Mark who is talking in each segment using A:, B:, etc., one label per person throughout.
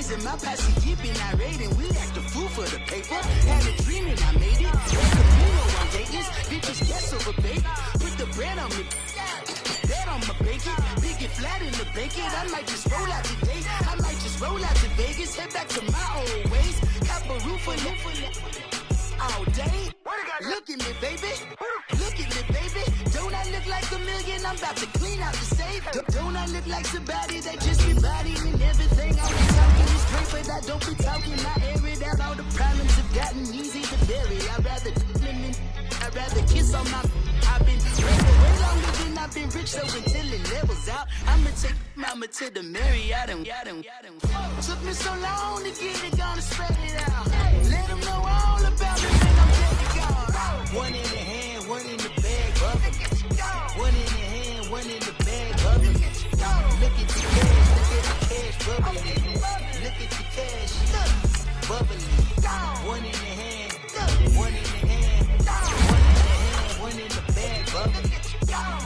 A: Vegas in my posse deep in irate, and we act a fool for the paper. Had a dream and I made it. Camino on Vegas, bitches guess over bait. Put the bread on me, bet on my bacon. Big it flat in the bacon. I might just roll out today. I might just roll out to Vegas, head back to my old ways. Have a roof for all day. Look at me, baby. Look at me, baby. Don't I look like a million? I'm about to clean out the safe. Don't I look like somebody that just be bodying everything? All the talking is great, but I don't be talking. I air it out. All the problems have gotten easy to bury. I'd rather kiss on my. I've been way longer than I've been rich, so until it levels out, I'ma take mama to the Marriott and took me so long to get it, gonna spread it out. Let them know all about it, and I'm ready to go. One in the hand, one in the bag, bubble. One in the hand, one in the bag, bubble. Look at the cash, bubbling. Look at the cash, bubbling. One in the hand, one in the hand, one in the bag, bubbling.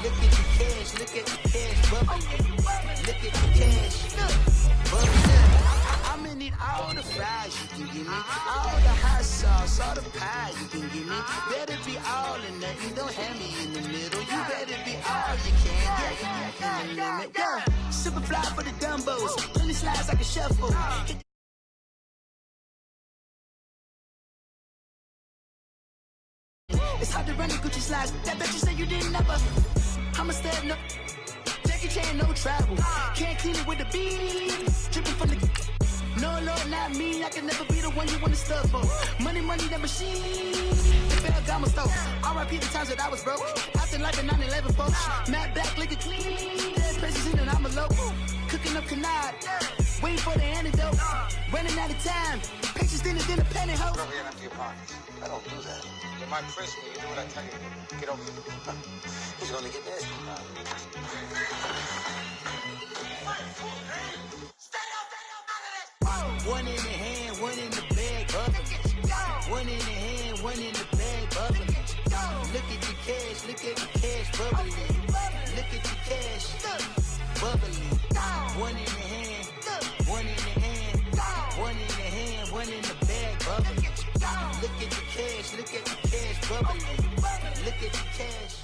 A: Look at the cash, bubbling. Look at the cash, bubbling. I'ma need all the fries you can give me, all the hot sauce, all the pie you can give me. Better be all or nothing, don't have me in the middle. You better be all you can, yeah. Super fly for the Dumbos, plenty slides like a shuffle. It's hard to run the Gucci slides. That bet you say you didn't never. I'ma stand up. Jackie Chan, no travel. Can't clean it with the beat. Dripping from the. No, Lord, not me. I can never be the one you want to stuff for. Money, that machine. The Ferragamo store. R.I.P. the times that I was broke. After life in 9/11, folks. Matte Black, liquor clean. Dead president and I'm a local. Cooking up canard. Waiting for the antidote. Running out of time. Patience thinner than a penny hoe.
B: Over here and empty your pockets. I don't do that. You might press me. You do what I tell you. Get over here. He's gonna get nasty.
A: One in the hand, one in the bag, bubbling. One in the hand, one in the bag, bubbling. Look at the cash, bubbling. Look at the cash, bubbling. One in the hand, one in the hand, one in the hand, one in the bag, bubbling. Look at the cash, bubbling. Look at the cash.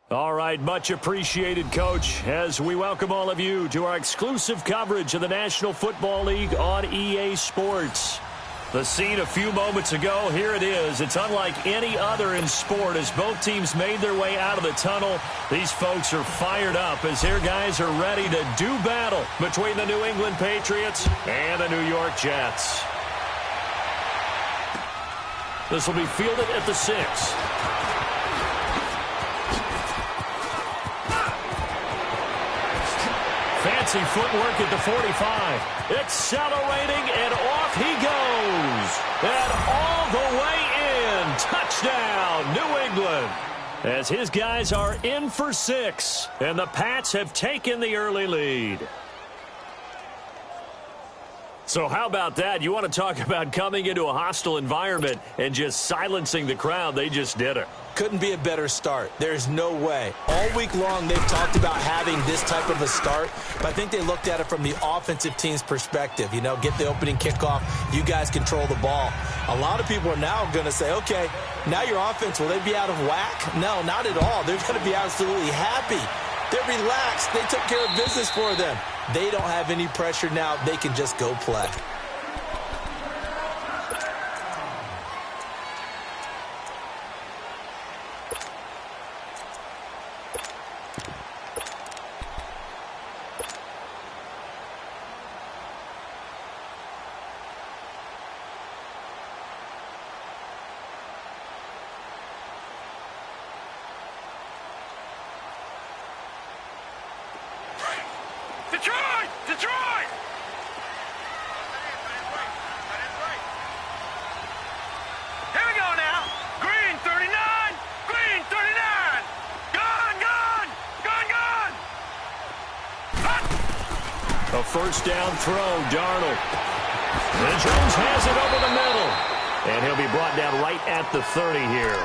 C: All right, much appreciated, Coach, as we welcome all of you to our exclusive coverage of the National Football League on EA Sports. The scene a few moments ago, here it is. It's unlike any other in sport as both teams made their way out of the tunnel. These folks are fired up as their guys are ready to do battle between the New England Patriots and the New York Jets. This will be fielded at the 6. Fancy footwork at the 45. Accelerating, and off he goes. And all the way in. Touchdown, New England. As his guys are in for 6. And the Pats have taken the early lead. So how about that? You want to talk about coming into a hostile environment and just silencing the crowd. They just did it.
D: Couldn't be a better start. There's no way. All week long, they've talked about having this type of a start, but I think they looked at it from the offensive team's perspective. You know, get the opening kickoff. You guys control the ball. A lot of people are now going to say, okay, now your offense, will they be out of whack? No, not at all. They're going to be absolutely happy. They're relaxed. They took care of business for them. They don't have any pressure now. They can just go play.
E: Detroit! Detroit! Here we go now. Green 39. Green 39. Gone, gone. Gone, gone. Hut.
C: A first down throw, Darnold. And Jones has it over the middle. And he'll be brought down right at the 30 here.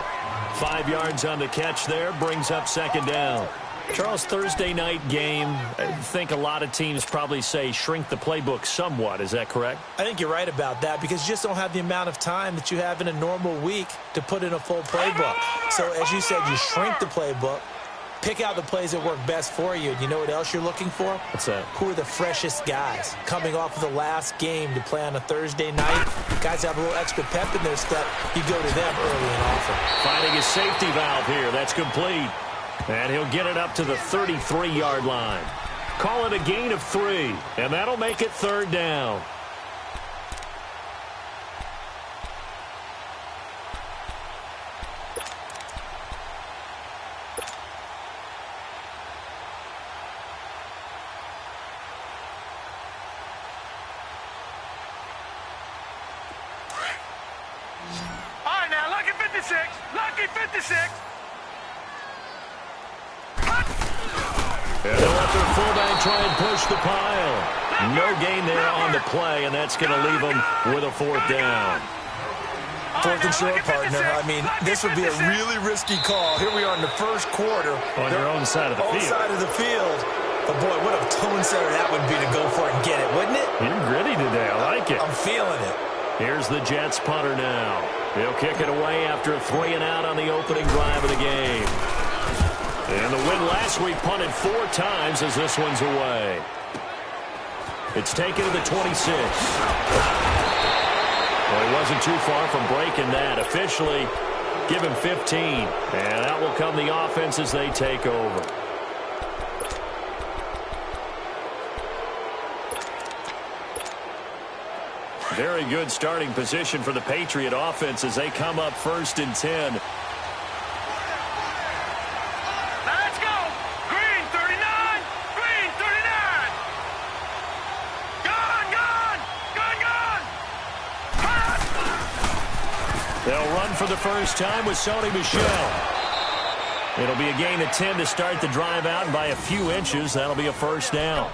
C: 5 yards on the catch there, brings up second down. Charles, Thursday night game, I think a lot of teams probably say shrink the playbook somewhat. Is that correct?
D: I think you're right about that because you just don't have the amount of time that you have in a normal week to put in a full playbook. So, as you said, you shrink the playbook, pick out the plays that work best for you. And you know what else you're looking for?
C: What's that?
D: Who are the freshest guys coming off of the last game to play on a Thursday night? Guys have a little extra pep in their step. You go to them early and often.
C: Finding his safety valve here. That's complete. And he'll get it up to the 33-yard line. Call it a gain of 3, and that'll make it 3rd down.
E: All right, now, lucky 56. Lucky 56.
C: And they'll let their fullback try and push the pile. No gain there on the play, and that's going to leave them with a 4th down.
D: 4th and short, partner. I mean, this would be a really risky call. Here we are in the first quarter.
C: On your own side of the field.
D: Side of the field. But, boy, what a tone setter that would be to go for it and get it, wouldn't it?
C: You're gritty today. I like it.
D: I'm feeling it.
C: Here's the Jets punter now. He'll kick it away after a 3-and-out on the opening drive of the game. And the win last week punted 4 times as this one's away. It's taken to the 26. Well, he wasn't too far from breaking that. Officially, give him 15. And that will come the offense as they take over. Very good starting position for the Patriot offense as they come up 1st and 10.
E: Let's go. Green 39. Green 39. Gone, gone. Gone, gone.
C: They'll run for the first time with Sony Michel. It'll be a gain of 10 to start the drive out, and by a few inches, that'll be a 1st down.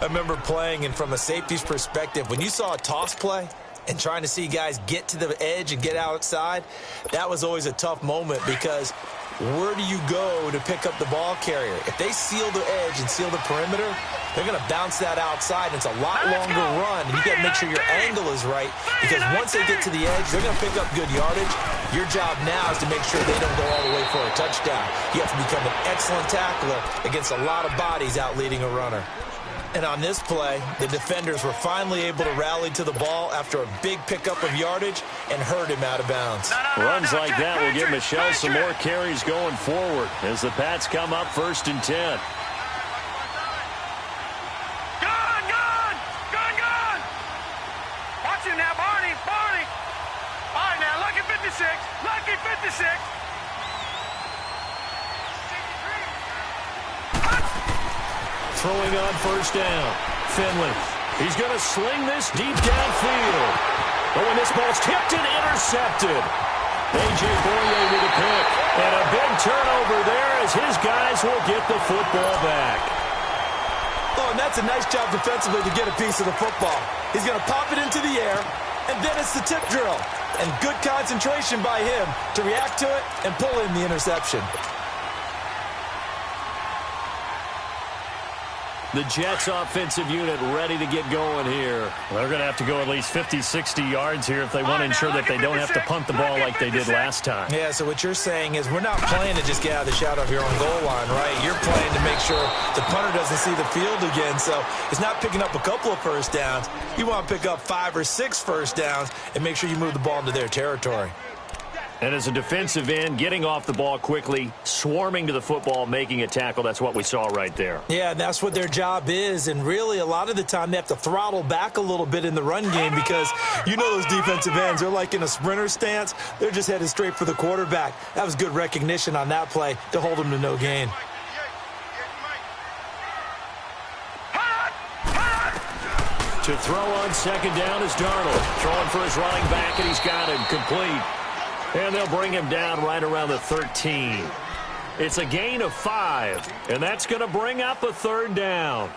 D: I remember playing, and from a safety's perspective, when you saw a toss play and trying to see guys get to the edge and get outside, that was always a tough moment because where do you go to pick up the ball carrier? If they seal the edge and seal the perimeter, they're going to bounce that outside. It's a lot longer run, and you got to make sure your angle is right because once they get to the edge, they're going to pick up good yardage. Your job now is to make sure they don't go all the way for a touchdown. You have to become an excellent tackler against a lot of bodies out leading a runner. And on this play, the defenders were finally able to rally to the ball after a big pickup of yardage and hurt him out of bounds.
C: Runs like that will give Michel some more carries going forward as the Pats come up 1st and 10.
E: Gone, gone. Gone, gone. Watch him now, Barney. Barney. All right, now, lucky 56. Lucky 56.
C: Throwing on 1st down. Finley. He's going to sling this deep downfield. Oh, and this ball's tipped and intercepted. A.J. Boye with a pick. And a big turnover there as his guys will get the football back.
D: Oh, and that's a nice job defensively to get a piece of the football. He's going to pop it into the air, and then it's the tip drill. And good concentration by him to react to it and pull in the interception.
C: The Jets offensive unit ready to get going here. They're going to have to go at least 50, 60 yards here if they want to ensure that they don't have to punt the ball like they did last time.
D: Yeah, so what you're saying is we're not playing to just get out of the shadow of your own goal line, right? You're playing to make sure the punter doesn't see the field again. So it's not picking up a couple of 1st downs. You want to pick up 5 or 6 1st downs and make sure you move the ball into their territory.
C: And as a defensive end, getting off the ball quickly, swarming to the football, making a tackle, that's what we saw right there.
D: Yeah, that's what their job is. And really, a lot of the time, they have to throttle back a little bit in the run game because you know those defensive ends, they're like in a sprinter stance. They're just headed straight for the quarterback. That was good recognition on that play to hold them to no gain.
C: To throw on 2nd down is Darnold. Throwing for his running back, and he's got him complete. And they'll bring him down right around the 13. It's a gain of 5, and that's going to bring up a 3rd down.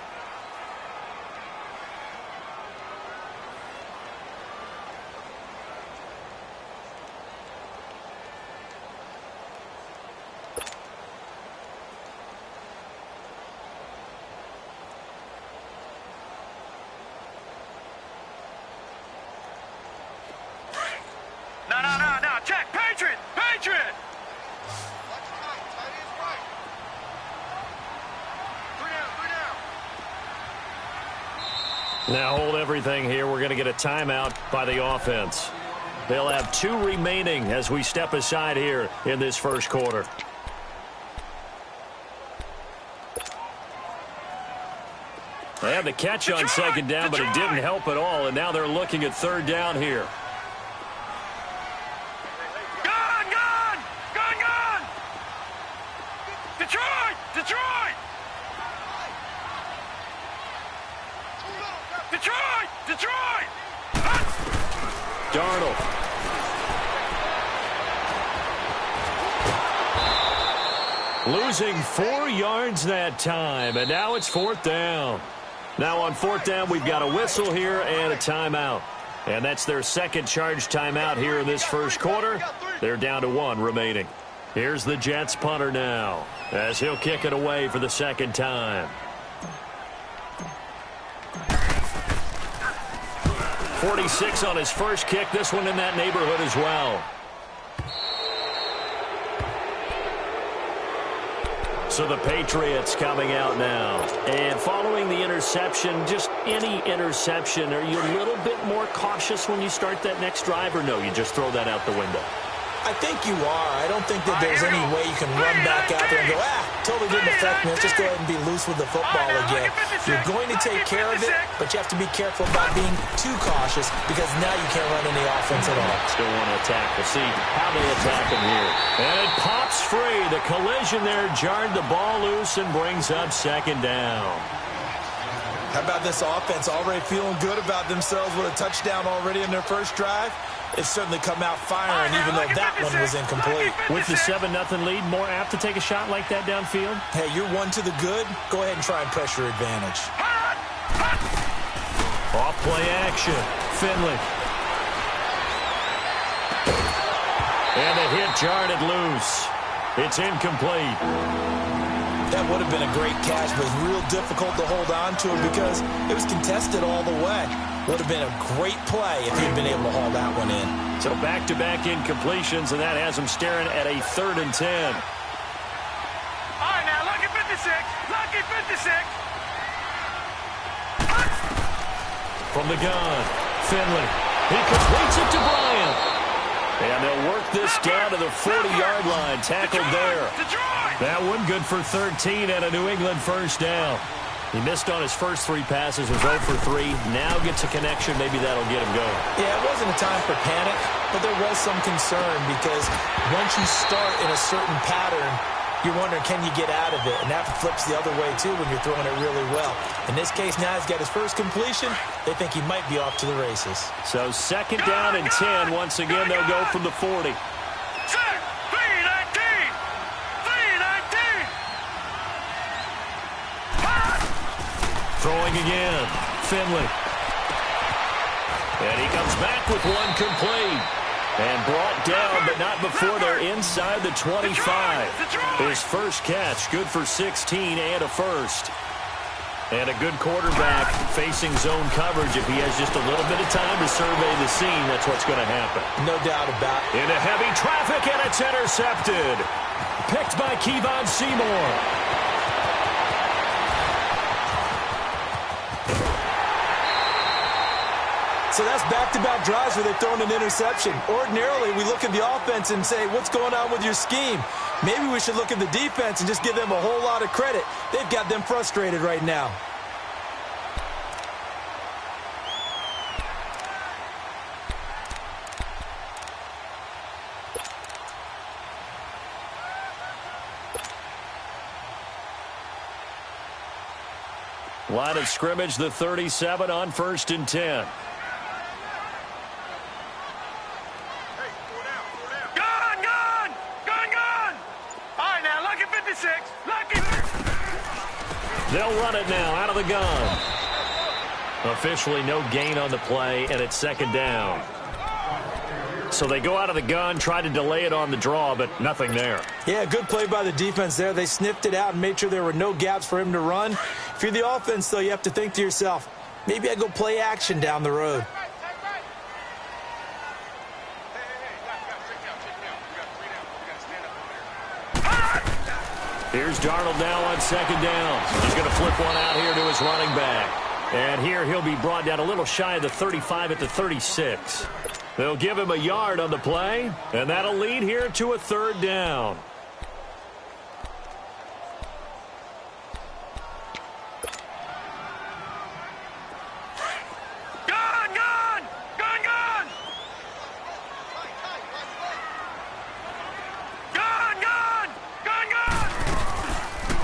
C: Now hold everything here. We're going to get a timeout by the offense. They'll have 2 remaining as we step aside here in this first quarter. They had the catch on second down, but it didn't help at all, and now they're looking at third down here.
E: Gone, gone! Gone, gone! Detroit! Detroit! Detroit! Detroit!
C: Darnold. Losing 4 yards that time, and now it's fourth down. Now on fourth down, we've got a whistle here and a timeout. And that's their second charge timeout here in this first quarter. They're down to 1 remaining. Here's the Jets punter now, as he'll kick it away for the second time. 46 on his first kick. This one in that neighborhood as well. So the Patriots coming out now. And following the interception, just any interception, are you a little bit more cautious when you start that next drive, or no, you just throw that out the window?
D: I think you are. I don't think that there's any way you can run back out there and go, totally didn't affect me. Let's just go ahead and be loose with the football again. You're going to take care of it, but you have to be careful about being too cautious because now you can't run any offense at all.
C: Still want to attack. We'll see how they attack him here. And it pops free. The collision there jarred the ball loose and brings up second down.
D: How about this offense already feeling good about themselves with a touchdown already in their first drive? It's certainly come out firing, even though that one was incomplete.
C: With the 7-0 lead, more apt to take a shot like that downfield?
D: Hey, you're 1 to the good. Go ahead and try and pressure advantage.
C: Off play action. Finley. And the hit jarred it loose. It's incomplete.
D: That would have been a great catch, but it was real difficult to hold on to it because it was contested all the way. Would have been a great play if he'd been able to haul that one in.
C: So back-to-back incompletions, and that has him staring at a 3rd and 10.
E: All right, now, lucky 56. Lucky 56.
C: From the gun, Finley. He completes it to Bryant. And they'll work this down to the 40-yard line. Tackled there. That one good for 13 and a New England first down. He missed on his first 3 passes, was 0 for 3. Now gets a connection. Maybe that'll get him going.
D: Yeah, it wasn't a time for panic, but there was some concern because once you start in a certain pattern, you're wondering, can you get out of it? And that flips the other way, too, when you're throwing it really well. In this case, now he's got his first completion. They think he might be off to the races.
C: So second down and 10. Once again, they'll go from the 40. Throwing again, Finley. And he comes back with one complete. And brought down, but not before they're inside the 25. His first catch, good for 16 and a first. And a good quarterback facing zone coverage. If he has just a little bit of time to survey the scene, that's what's going to happen.
D: No doubt about it.
C: Into heavy traffic, and it's intercepted. Picked by Kevon Seymour.
D: So that's back-to-back drives where they've thrown an interception. Ordinarily, we look at the offense and say, what's going on with your scheme? Maybe we should look at the defense and just give them a whole lot of credit. They've got them frustrated right now.
C: Line of scrimmage, the 37 on 1st and 10. They'll run it now out of the gun. Officially no gain on the play, and it's second down. So they go out of the gun, try to delay it on the draw, but nothing there.
D: Yeah, good play by the defense there. They sniffed it out and made sure there were no gaps for him to run. If you're the offense, though, you have to think to yourself, maybe I go play action down the road.
C: Here's Darnold now on second down. He's going to flip one out here to his running back. And here he'll be brought down a little shy of the 35 at the 36. They'll give him a yard on the play, and that'll lead here to a third down.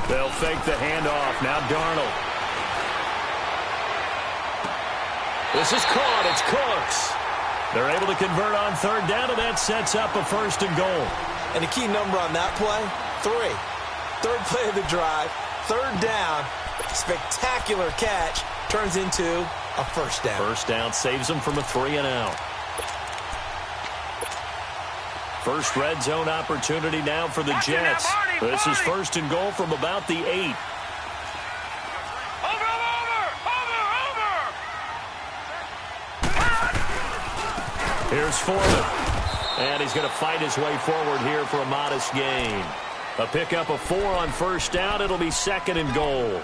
C: They'll fake the handoff. Now Darnold. This is caught. It's Cooks. They're able to convert on third down, and that sets up a 1st and goal.
D: And the key number on that play, 3. Third play of the drive, third down, spectacular catch, turns into a 1st down.
C: 1st down saves them from a 3-and-out. First red zone opportunity now for the Jets. This is 1st and goal from about the 8. Here's Foreman. And he's going to fight his way forward here for a modest gain. A pickup of 4 on 1st down. It'll be 2nd and goal.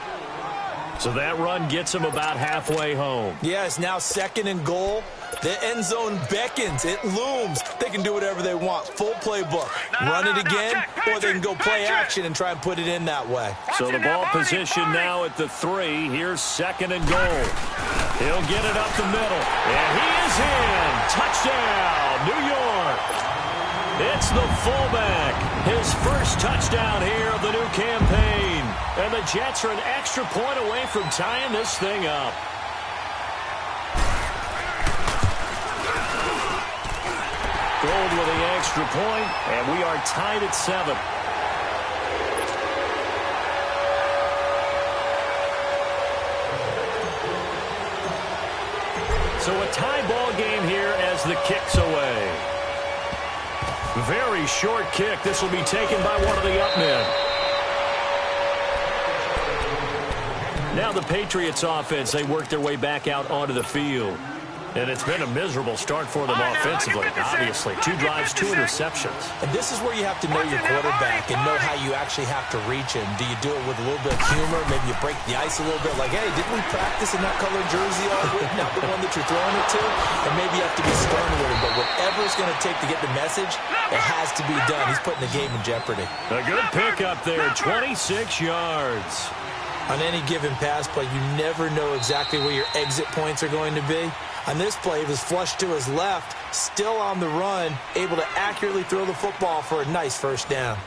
C: So that run gets him about halfway home.
D: Yeah, it's now 2nd and goal. The end zone beckons. It looms. They can do whatever they want. Full playbook. Run it again, or they can go play action and try and put it in that way.
C: So the ball position now at the 3. Here's 2nd and goal. He'll get it up the middle. And he is in. Touchdown, New York. It's the fullback. His first touchdown here of the new campaign. And the Jets are an extra point away from tying this thing up. Gold with the extra point, and we are tied at 7. So a tie ball game here as the kick's away. Very short kick. This will be taken by one of the up men. Now the Patriots offense, they work their way back out onto the field. And it's been a miserable start for them offensively, obviously. 2 drives, 2 interceptions.
D: And this is where you have to know your quarterback and know how you actually have to reach him. Do you do it with a little bit of humor? Maybe you break the ice a little bit like, hey, didn't we practice in that colored jersey all week? Not the one that you're throwing it to? And maybe you have to be stern with him. But whatever it's going to take to get the message, it has to be done. He's putting the game in jeopardy.
C: A good pickup there, 26 yards.
D: On any given pass play, you never know exactly where your exit points are going to be. On this play, he was flushed to his left, still on the run, able to accurately throw the football for a nice 1st down.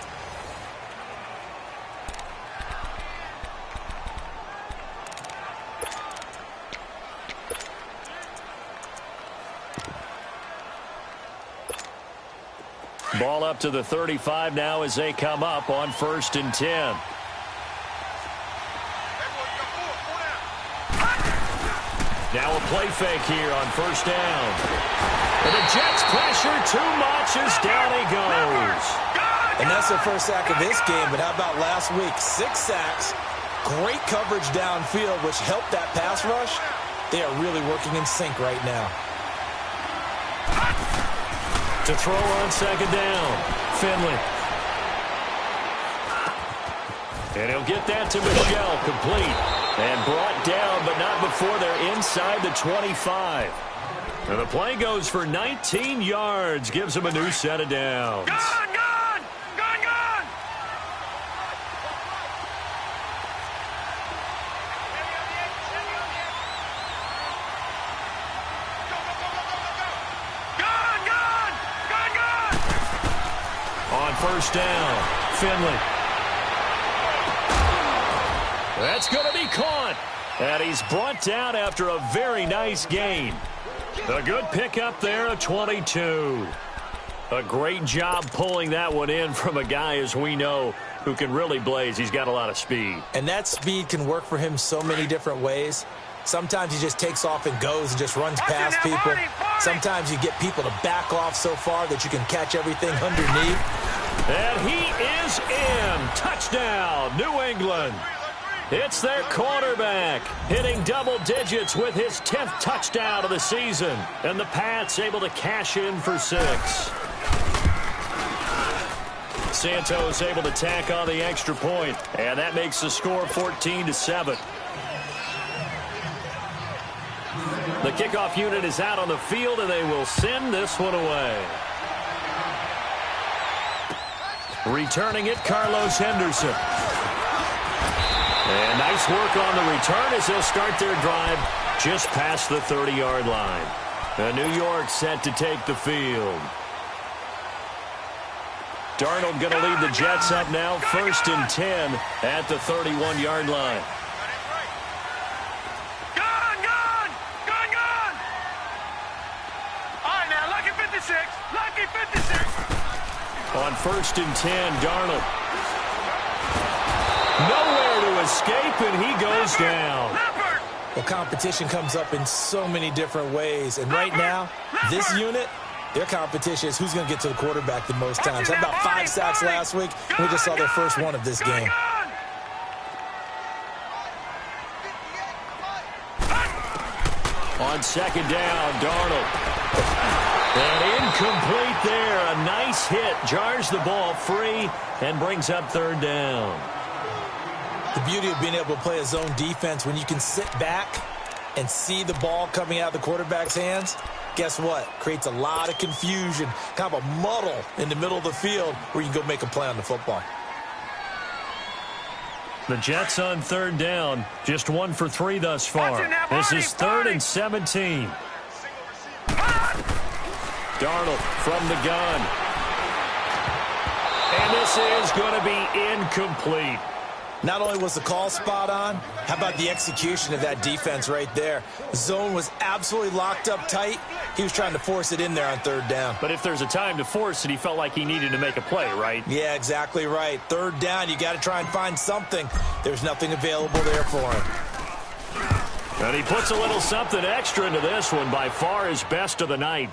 C: Ball up to the 35 now as they come up on 1st and 10. Now a play fake here on 1st down. And the Jets pressure too much as down he goes.
D: And that's the first sack of this game, but how about last week? 6 sacks, great coverage downfield, which helped that pass rush. They are really working in sync right now.
C: To throw on 2nd down, Finley. And he'll get that to Michelle, complete. And brought down, but not before they're inside the 25. And the play goes for 19 yards, gives him a new set of downs.
E: Gone, gone! Gone, gone! Gone, gone! Gone, gone!
C: On 1st down, Finley. That's going to be caught. And he's brought down after a very nice gain. A good pickup there of 22. A great job pulling that one in from a guy, as we know, who can really blaze. He's got a lot of speed.
D: And that speed can work for him so many different ways. Sometimes he just takes off and goes and just runs past people. Sometimes you get people to back off so far that you can catch everything underneath.
C: And he is in. Touchdown, New England. It's their quarterback hitting double digits with his 10th touchdown of the season. And the Pats able to cash in for 6. Santos able to tack on the extra point. And that makes the score 14-7. The kickoff unit is out on the field, and they will send this one away. Returning it, Carlos Henderson. And nice work on the return as they'll start their drive just past the 30-yard line. And New York set to take the field. Darnold going to lead the Jets up now, 1st and 10 at the 31-yard line.
E: Gone! All right, now, lucky 56. Lucky 56.
C: On 1st and 10, Darnold. Nowhere to escape, and he goes down.
D: Well, competition comes up in so many different ways. And right now, this unit, their competition is who's going to get to the quarterback the most times. Had about 5 sacks last week, and we just saw their first one of this game.
C: On 2nd down, Darnold. And incomplete there. A nice hit. Jars the ball free and brings up 3rd down.
D: The beauty of being able to play a zone defense when you can sit back and see the ball coming out of the quarterback's hands, guess what? Creates a lot of confusion, kind of a muddle in the middle of the field where you can go make a play on the football.
C: The Jets on 3rd down, just 1 for 3 thus far. This is 3rd and 17. Darnold from the gun. And this is going to be incomplete.
D: Not only was the call spot on, how about the execution of that defense right there? The zone was absolutely locked up tight. He was trying to force it in there on 3rd down.
C: But if there's a time to force it, he felt like he needed to make a play, right?
D: Yeah, exactly right. 3rd down, you got to try and find something. There's nothing available there for him.
C: And he puts a little something extra into this one, by far his best of the night.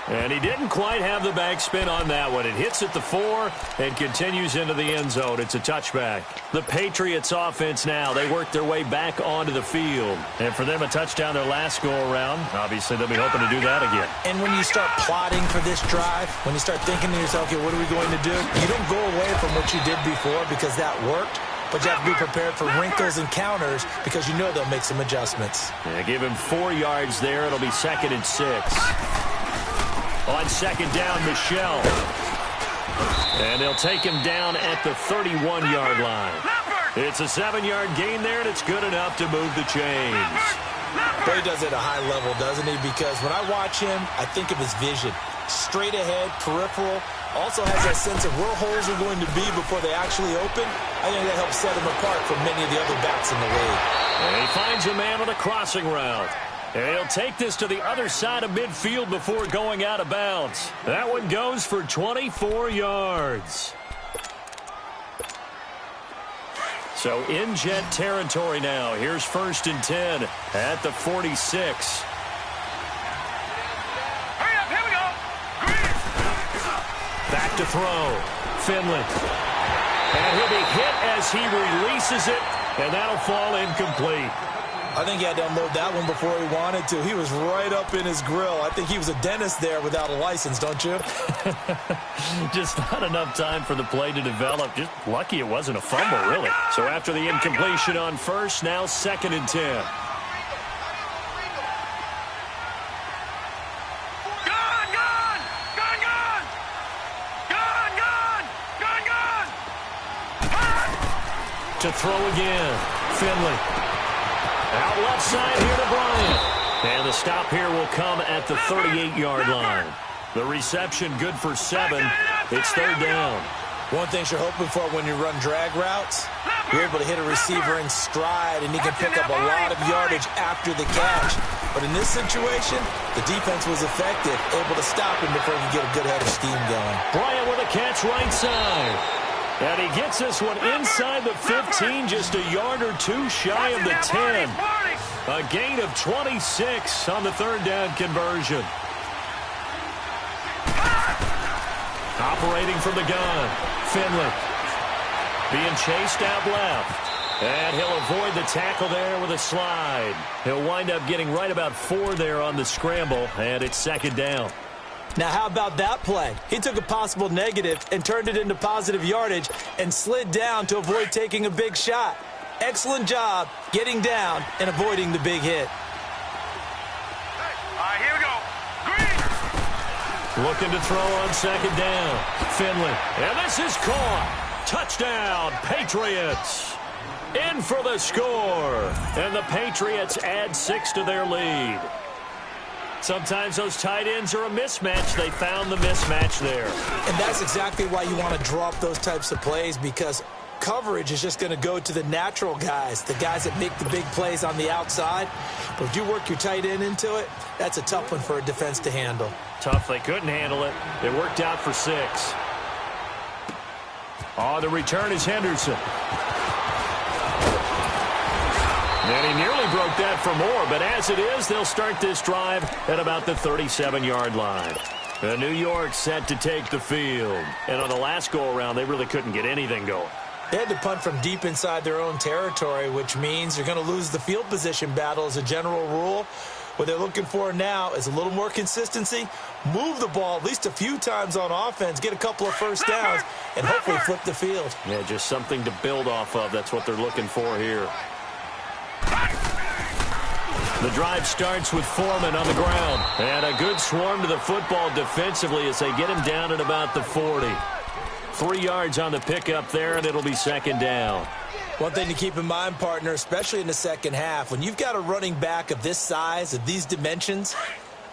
C: And he didn't quite have the backspin on that one. It hits at the 4 and continues into the end zone. It's a touchback. The Patriots offense now, they work their way back onto the field. And for them, a touchdown their last go-around. Obviously, they'll be hoping to do that again.
D: And when you start plotting for this drive, when you start thinking to yourself, okay, what are we going to do? You don't go away from what you did before because that worked. But you have to be prepared for wrinkles and counters because you know they'll make some adjustments.
C: Yeah, give him 4 yards there. It'll be 2nd and 6. On 2nd down, Michel. And they'll take him down at the 31-yard line. It's a 7-yard gain there, and it's good enough to move the chains.
D: But he does it at a high level, doesn't he? Because when I watch him, I think of his vision. Straight ahead, peripheral. Also has that sense of where holes are going to be before they actually open. I think that helps set him apart from many of the other backs in the league.
C: And he finds a man on a crossing route. And he'll take this to the other side of midfield before going out of bounds. That one goes for 24 yards. So in Jet territory now. Here's 1st and 10 at the 46.
E: Hurry up, here we go.
C: Back to throw. Finley. And he'll be hit as he releases it, and that'll fall incomplete.
D: I think he had to unload that one before he wanted to. He was right up in his grill. I think he was a dentist there without a license, don't you?
C: Just not enough time for the play to develop. Just lucky it wasn't a fumble, really. So after the incompletion on 1st, now 2nd and 10. To throw again. Finley. Out left side here to Bryant. And the stop here will come at the 38-yard line. The reception good for 7. It's 3rd down.
D: One thing you're hoping for when you run drag routes, you're able to hit a receiver in stride, and he can pick up a lot of yardage after the catch. But in this situation, the defense was effective, able to stop him before he could get a good head of steam going.
C: Bryant with a catch right side. And he gets this one inside the 15, just a yard or 2 shy of the 10. A gain of 26 on the 3rd down conversion. Operating from the gun, Finley. Being chased out left. And he'll avoid the tackle there with a slide. He'll wind up getting right about 4 there on the scramble, and it's 2nd down.
D: Now, how about that play? He took a possible negative and turned it into positive yardage and slid down to avoid taking a big shot. Excellent job getting down and avoiding the big hit.
E: All right, here we go. Green.
C: Looking to throw on second down. Finley. And this is caught. Touchdown, Patriots. In for the score. And the Patriots add 6 to their lead. Sometimes those tight ends are a mismatch. They found the mismatch there.
D: And that's exactly why you want to draw up those types of plays, because coverage is just going to go to the natural guys, the guys that make the big plays on the outside. But if you work your tight end into it, that's a tough one for a defense to handle.
C: Tough. They couldn't handle it. It worked out for 6. Oh, the return is Henderson. And he nearly broke that for more, but as it is, they'll start this drive at about the 37-yard line. New York set to take the field. And on the last go-around, they really couldn't get anything going.
D: They had to punt from deep inside their own territory, which means you're going to lose the field position battle as a general rule. What they're looking for now is a little more consistency, move the ball at least a few times on offense, get a couple of first downs, and hopefully flip the field.
C: Yeah, just something to build off of. That's what they're looking for here. The drive starts with Foreman on the ground. And a good swarm to the football defensively as they get him down at about the 40. 3 yards on the pickup there, and it'll be second down.
D: One thing to keep in mind, partner, especially in the second half, when you've got a running back of this size, of these dimensions,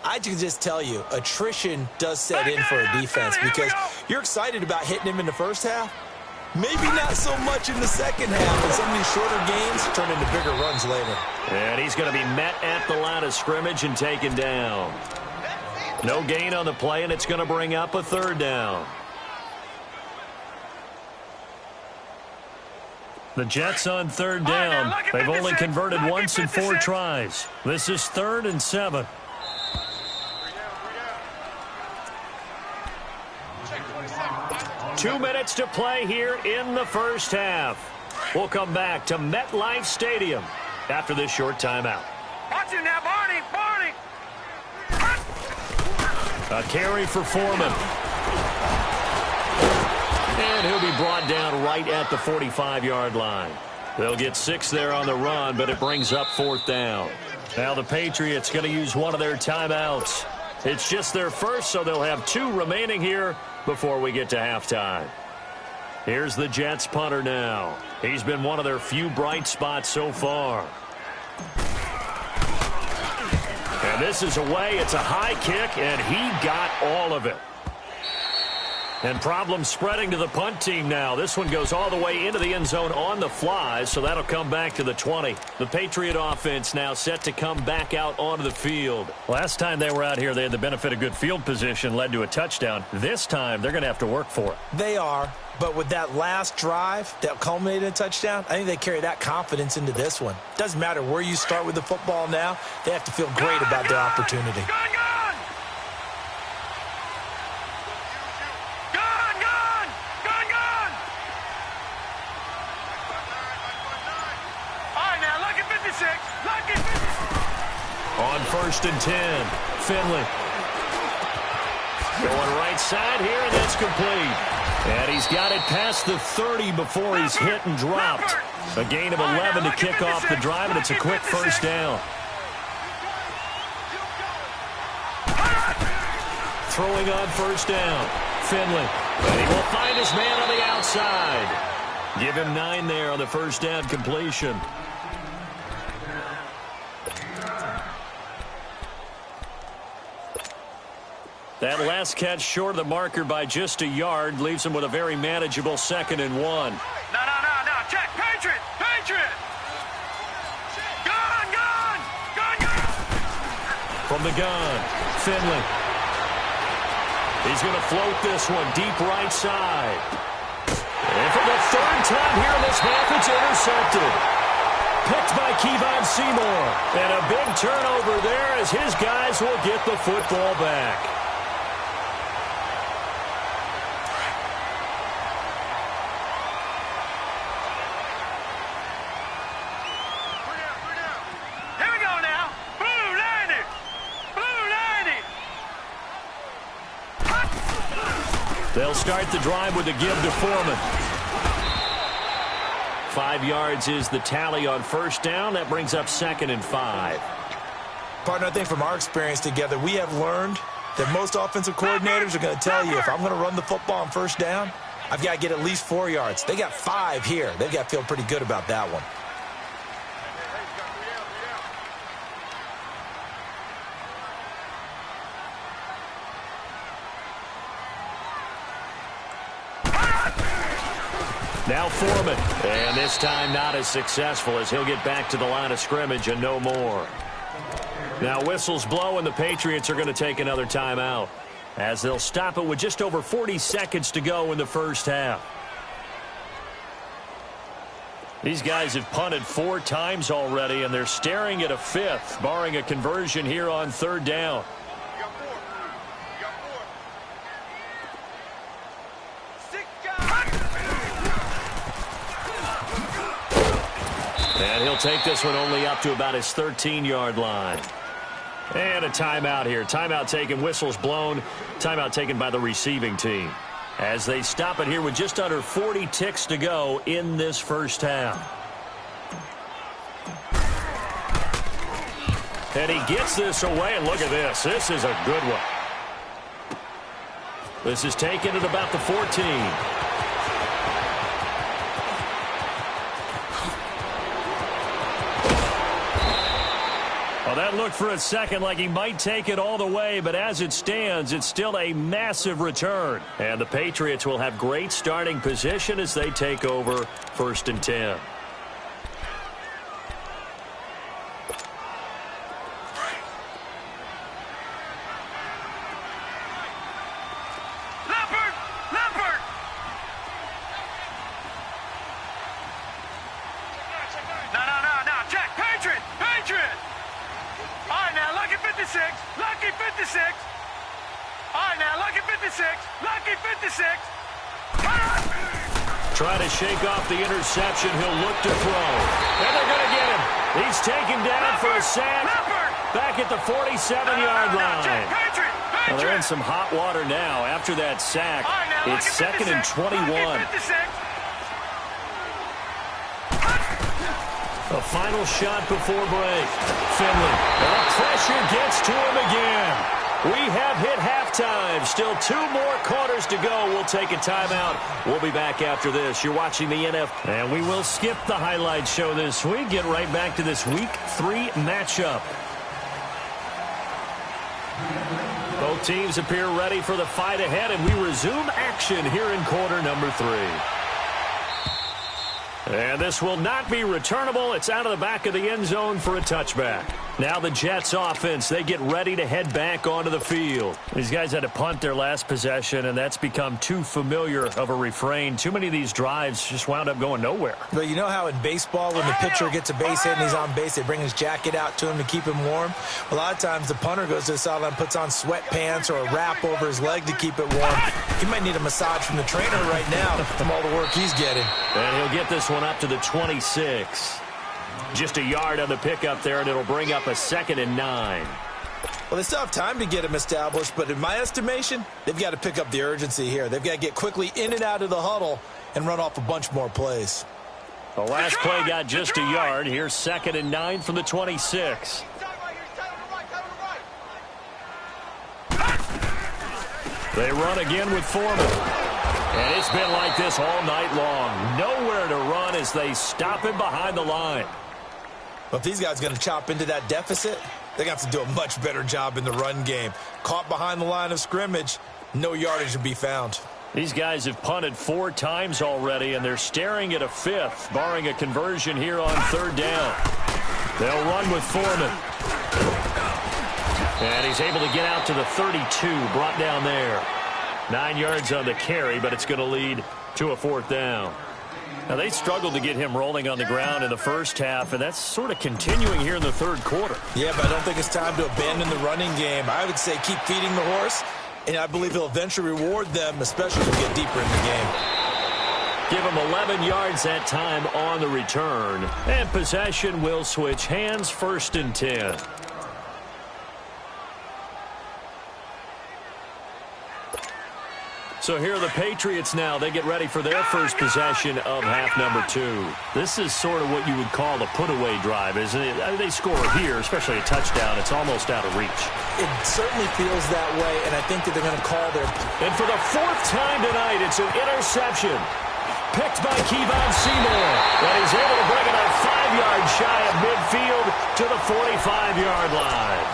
D: I can just tell you, attrition does set in for a defense because you're excited about hitting him in the first half. Maybe not so much in the second half, and some of these shorter games turn into bigger runs later.
C: And he's going to be met at the line of scrimmage and taken down. No gain on the play, and it's going to bring up a third down. The Jets on third down. They've only converted once in 4 tries. This is 3rd and 7. Two minutes to play here in the first half. We'll come back to MetLife Stadium after this short timeout.
E: Watch it now, Barney.
C: A carry for Foreman. And he'll be brought down right at the 45-yard line. They'll get 6 there on the run, but it brings up 4th down. Now the Patriots going to use one of their timeouts. It's just their first, so they'll have 2 remaining here before we get to halftime. Here's the Jets punter now. He's been one of their few bright spots so far. And this is away. It's a high kick, and he got all of it. And problems spreading to the punt team now. This one goes all the way into the end zone on the fly, so that'll come back to the 20. The Patriot offense now set to come back out onto the field. Last time they were out here, they had the benefit of good field position, led to a touchdown. This time, they're going to have to work for it.
D: They are, but with that last drive that culminated in a touchdown, I think they carry that confidence into this one. Doesn't matter where you start with the football now, they have to feel great about their opportunity.
C: On 1st and 10, Finley. Going right side here, and that's complete. And he's got it past the 30 before he's hit and dropped. A gain of 11 to kick off the drive, and it's a quick first down. Throwing on 1st down, Finley. And he will find his man on the outside. Give him 9 there on the 1st down completion. That last catch short of the marker by just a yard leaves him with a very manageable 2nd and 1.
E: No. Check. Patriot. Gun.
C: From the gun, Finley. He's going to float this one deep right side. And for the 3rd time here in this half, it's intercepted. Picked by Kevon Seymour. And a big turnover there as his guys will get the football back. They'll start the drive with a give to Foreman. 5 yards is the tally on first down. That brings up 2nd and 5.
D: Partner, I think from our experience together, we have learned that most offensive coordinators are going to tell you, if I'm going to run the football on first down, I've got to get at least 4 yards. They got 5 here. They've got to feel pretty good about that one.
C: Now Foreman, and this time not as successful as he'll get back to the line of scrimmage and no more. Now whistles blow and the Patriots are going to take another timeout as they'll stop it with just over 40 seconds to go in the first half. These guys have punted 4 times already, and they're staring at a 5th, barring a conversion here on 3rd down. And he'll take this one only up to about his 13-yard line. And a timeout here. Timeout taken, whistles blown. Timeout taken by the receiving team. As they stop it here with just under 40 ticks to go in this first half. And he gets this away, and look at this. This is a good one. This is taken at about the 14. Well, that looked for a second like he might take it all the way, but as it stands, it's still a massive return. And the Patriots will have great starting position as they take over 1st and 10.
E: Lucky 56. All right, now, lucky 56. Lucky 56.
C: Try to shake off the interception. He'll look to throw. And they're going to get him. He's taken down for a sack back at the 47-yard line. Well, they're in some hot water now after that sack. It's 2nd and 21. A final shot before break. Finley. And the pressure gets to him again. We have hit halftime. Still 2 more quarters to go. We'll take a timeout. We'll be back after this. You're watching the NFL. And we will skip the highlight show this week. Get right back to this Week 3 matchup. Both teams appear ready for the fight ahead, and we resume action here in quarter number 3. And this will not be returnable. It's out of the back of the end zone for a touchback. Now the Jets offense, they get ready to head back onto the field. These guys had to punt their last possession, and that's become too familiar of a refrain. Too many of these drives just wound up going nowhere.
D: But you know how in baseball, when the pitcher gets a base hit and he's on base, they bring his jacket out to him to keep him warm? A lot of times the punter goes to the sideline, puts on sweatpants or a wrap over his leg to keep it warm. He might need a massage from the trainer right now from all the work he's getting.
C: And he'll get this one up to the 26. Just a yard on the pickup there, and it'll bring up a 2nd and 9.
D: Well, they still have time to get him established, but in my estimation, they've got to pick up the urgency here. They've got to get quickly in and out of the huddle and run off a bunch more plays.
C: The last play got just a yard. Here's 2nd and 9 from the 26. They run again with Foreman. And it's been like this all night long. Nowhere to run as they stop him behind the line.
D: Well, if these guys are going to chop into that deficit, they're going to have to do a much better job in the run game. Caught behind the line of scrimmage, no yardage to be found.
C: These guys have punted 4 times already, and they're staring at a 5th, barring a conversion here on 3rd down. They'll run with Foreman. And he's able to get out to the 32, brought down there. 9 yards on the carry, but it's going to lead to a 4th down. Now, they struggled to get him rolling on the ground in the first half, and that's sort of continuing here in the 3rd quarter.
D: Yeah, but I don't think it's time to abandon the running game. I would say keep feeding the horse, and I believe he'll eventually reward them, especially as we get deeper in the game.
C: Give him 11 yards that time on the return, and possession will switch hands, 1st and 10. So here are the Patriots now. They get ready for their first possession of half number 2. This is sort of what you would call the put-away drive, isn't it? I mean, they score here, especially a touchdown. It's almost out of reach.
D: It certainly feels that way, and I think that they're going to call their...
C: And for the 4th time tonight, it's an interception. Picked by Kevon Seymour. And he's able to bring it up 5 yards shy of midfield to the 45-yard line.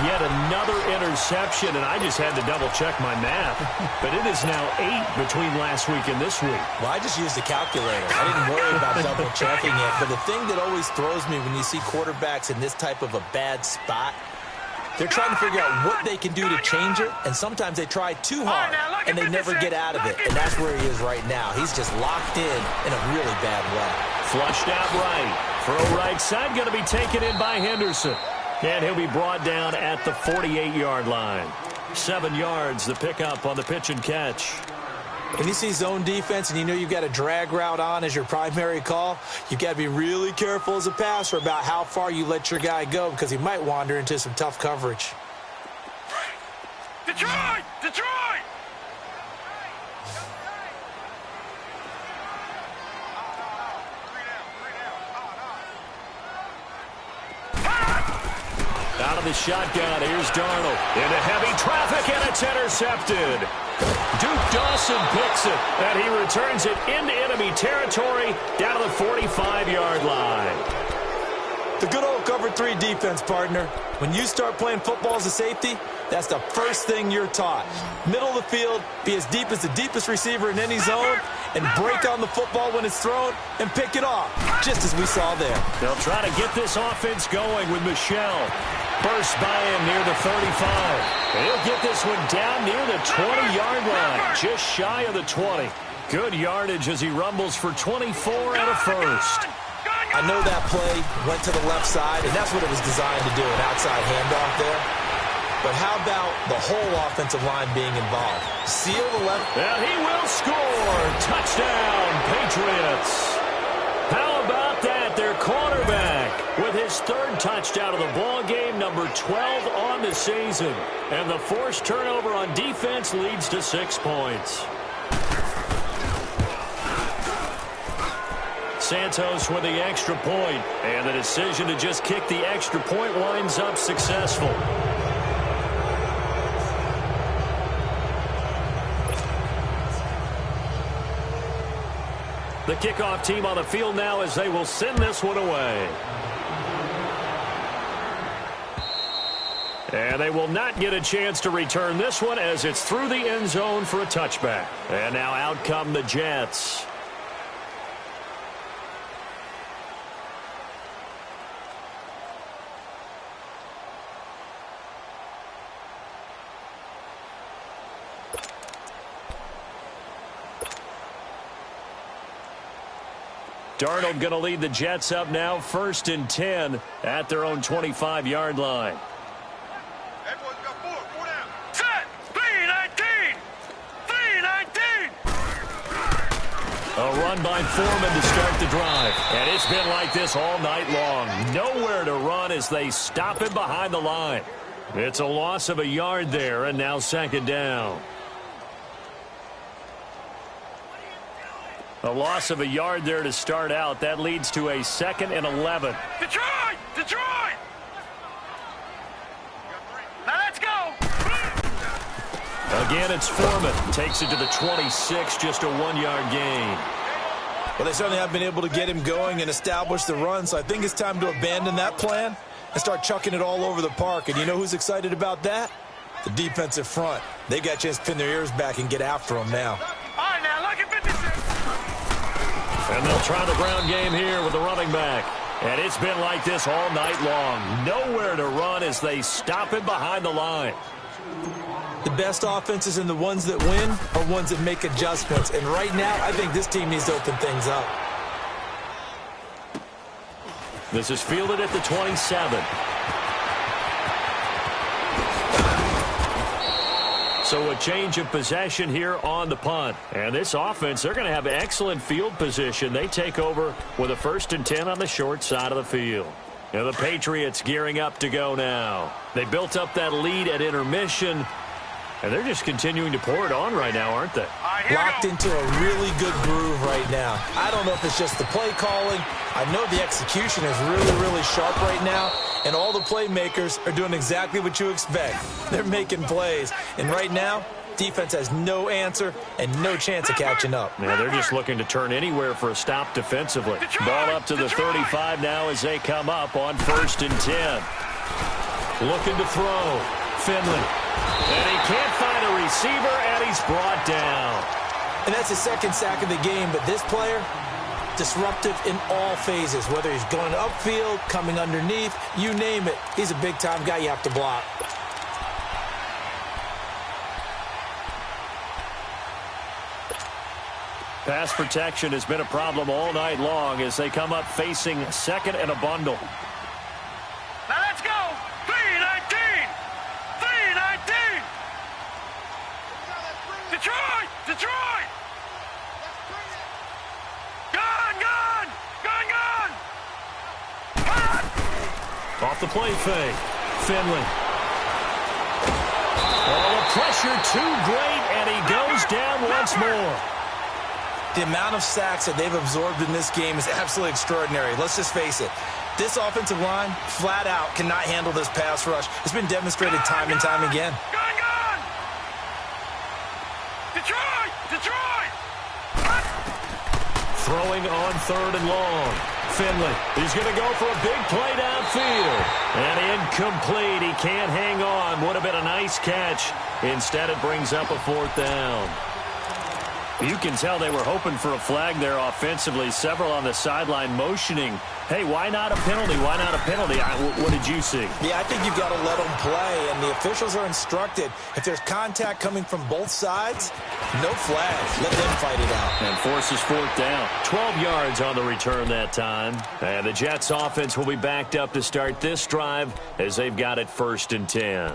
C: Yet another interception, and I just had to double-check my math. But it is now 8 between last week and this week.
D: Well, I just used a calculator. I didn't worry about double-checking it. But the thing that always throws me when you see quarterbacks in this type of a bad spot, they're trying to figure out what they can do to change it, and sometimes they try too hard, and they never get out of it. And that's where he is right now. He's just locked in a really bad way.
C: Flushed out right. Throw right side, going to be taken in by Henderson. And he'll be brought down at the 48-yard line. 7 yards, the pickup on the pitch and catch.
D: When you see zone defense and you know you've got a drag route on as your primary call, you've got to be really careful as a passer about how far you let your guy go because he might wander into some tough coverage.
E: Detroit! Detroit!
C: Out of the shotgun, here's Darnold. Into heavy traffic, and it's intercepted. Duke Dawson picks it, and he returns it into enemy territory down to the 45-yard line.
D: The good old cover 3 defense, partner. When you start playing football as a safety, that's the first thing you're taught. Middle of the field, be as deep as the deepest receiver in any zone, and break on the football when it's thrown and pick it off, just as we saw there.
C: They'll try to get this offense going with Michel. Burst by him near the 35. And he'll get this one down near the 20-yard line, just shy of the 20. Good yardage as he rumbles for 24 and a first.
D: I know that play went to the left side, and that's what it was designed to do, an outside handoff there. But how about the whole offensive line being involved? Seal the left.
C: And he will score. Touchdown, Patriots. How about that? Their quarterback with his 3rd touchdown of the ball game, number 12 on the season. And the forced turnover on defense leads to 6 points. Santos with the extra point, and the decision to just kick the extra point winds up successful. The kickoff team on the field now as they will send this one away. And they will not get a chance to return this one as it's through the end zone for a touchback. And now out come the Jets. Darnold going to lead the Jets up now, 1st and 10 at their own 25-yard line.
E: Everyone's got 4 down. Set! 3-19! 3-19!
C: A run by Foreman to start the drive. And it's been like this all night long. Nowhere to run as they stop him behind the line. It's a loss of a yard there, and now 2nd down. A loss of a yard there to start out. That leads to a 2nd and 11.
E: Detroit! Detroit! Now let's go!
C: Again, it's Foreman. Takes it to the 26, just a 1-yard gain.
D: Well, they certainly have been able to get him going and establish the run, so I think it's time to abandon that plan and start chucking it all over the park. And you know who's excited about that? The defensive front. They got a chance to pin their ears back and get after him now.
E: All right, now look at 56.
C: And they'll try the ground game here with the running back. And it's been like this all night long. Nowhere to run as they stop him behind the line.
D: The best offenses and the ones that win are ones that make adjustments. And right now, I think this team needs to open things up.
C: This is fielded at the 27. So a change of possession here on the punt. And this offense, they're going to have excellent field position. They take over with a 1st and 10 on the short side of the field. And the Patriots gearing up to go now. They built up that lead at intermission. And they're just continuing to pour it on right now, aren't they?
D: Locked into a really good groove right now. I don't know if it's just the play calling. I know the execution is really, really sharp right now. And all the playmakers are doing exactly what you expect. They're making plays. And right now, defense has no answer and no chance of catching up.
C: Yeah, they're just looking to turn anywhere for a stop defensively. Ball up to the 35 now as they come up on 1st and 10. Looking to throw. Finley. And he can't find a receiver, and he's brought down.
D: And that's his second sack of the game, but this player, disruptive in all phases, whether he's going upfield, coming underneath, you name it. He's a big-time guy you have to block.
C: Pass protection has been a problem all night long as they come up facing 2nd and a bundle.
E: Now let's go. 3-19. 3-19. Detroit. Detroit. Gone.
C: Off the play fake. Finley. Oh, the pressure too great, and he goes down once more.
D: The amount of sacks that they've absorbed in this game is absolutely extraordinary. Let's just face it. This offensive line, flat out, cannot handle this pass rush. It's been demonstrated time and time again.
E: Gone. Detroit.
C: Throwing on 3rd and long. Finley, he's going to go for a big play downfield. And incomplete. He can't hang on. Would have been a nice catch. Instead, it brings up a 4th down. You can tell they were hoping for a flag there offensively. Several on the sideline motioning, hey, why not a penalty? Why not a penalty? What did you see?
D: Yeah, I think you've got to let them play, and the officials are instructed. If there's contact coming from both sides, no flags. Let them fight it out.
C: And forces 4th down. 12 yards on the return that time. And the Jets offense will be backed up to start this drive as they've got it 1st and 10.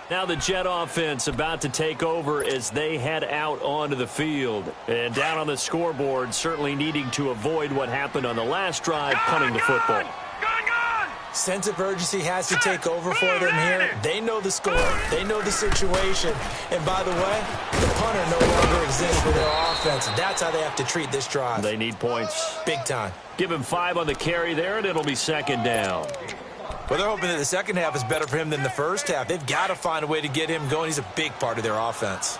C: Now the Jet offense about to take over as they head out onto the field. And down on the scoreboard, certainly needing to avoid what happened on the last drive, punting the football.
E: Gone.
D: Sense of urgency has to take over for them here. They know the score. They know the situation. And by the way, the punter no longer exists for their offense. That's how they have to treat this drive.
C: They need points.
D: Big time.
C: Give him 5 on the carry there, and it'll be 2nd down.
D: Well, they're hoping that the second half is better for him than the first half. They've got to find a way to get him going. He's a big part of their offense.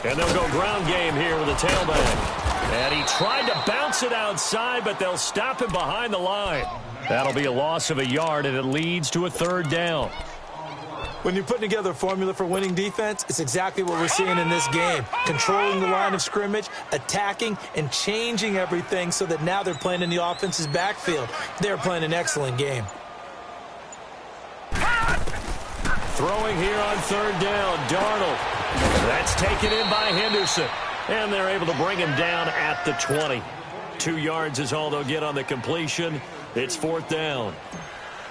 C: And they'll go ground game here with a tailback. And he tried to bounce it outside, but they'll stop him behind the line. That'll be a loss of a yard, and it leads to a 3rd down.
D: When you're putting together a formula for winning defense, it's exactly what we're seeing in this game. Controlling the line of scrimmage, attacking, and changing everything so that now they're playing in the offense's backfield. They're playing an excellent game.
C: Throwing here on 3rd down, Darnold. That's taken in by Henderson. And they're able to bring him down at the 20. 2 yards is all they'll get on the completion. It's 4th down.